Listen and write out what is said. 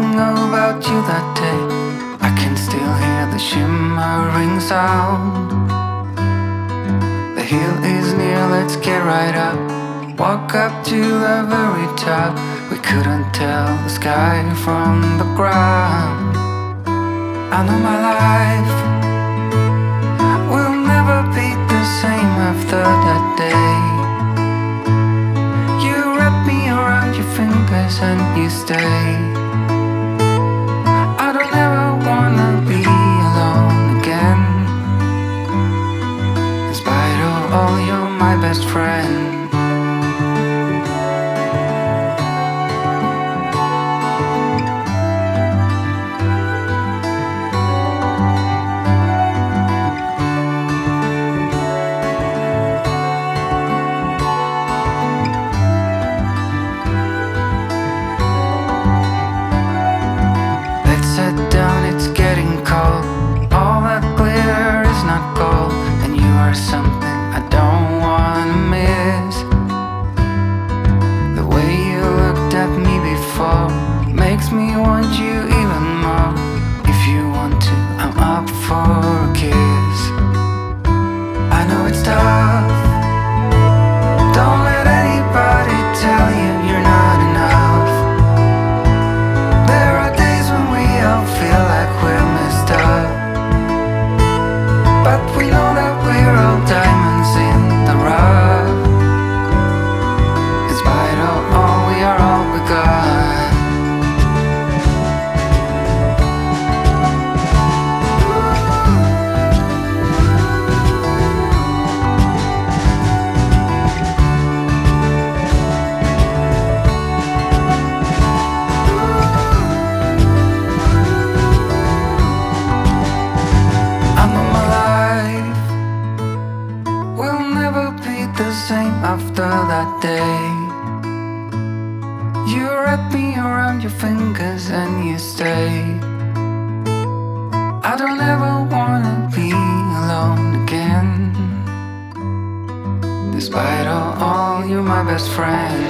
thinking about you that day. I can still hear the shimmering sound. The hill is near, let's get right up. Walk up to the very top. We couldn't tell the sky from the ground. I know my life will never be the same after that day. You wrap me around your fingers and you stay. I don't ever wanna be alone again. In spite of all, you're my best friend. Something I don't wanna miss. The way you looked at me before makes me want you even more. If you want to, I'm up for a kiss. I know it's tough. Don't let anybody tell you you're not enough. There are days when we all feel like we're messed up, but we know that we're all diamonds in the rough. In spite of all, we are all we got. I know my life will never be the same after that day. You wrap me around your fingers and you stay. I don't ever wanna be alone again. Despite of all, you're my best friend.